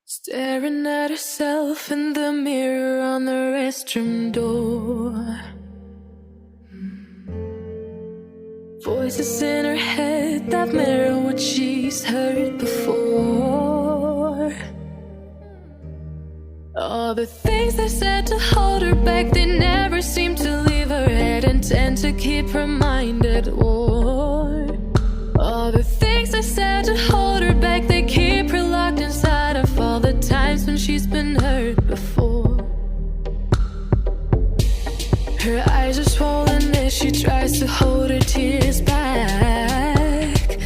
Staring at herself in the mirror on the restroom door. Voices in her head that mirror what she's heard before. All the things they said to hold her back, they never seem to leave her head and tend to keep her mind at war. All the things they said to hold her back, they keep her locked inside of all the times when she's been hurt before. Her eyes are swollen as she tries to hold her tears back.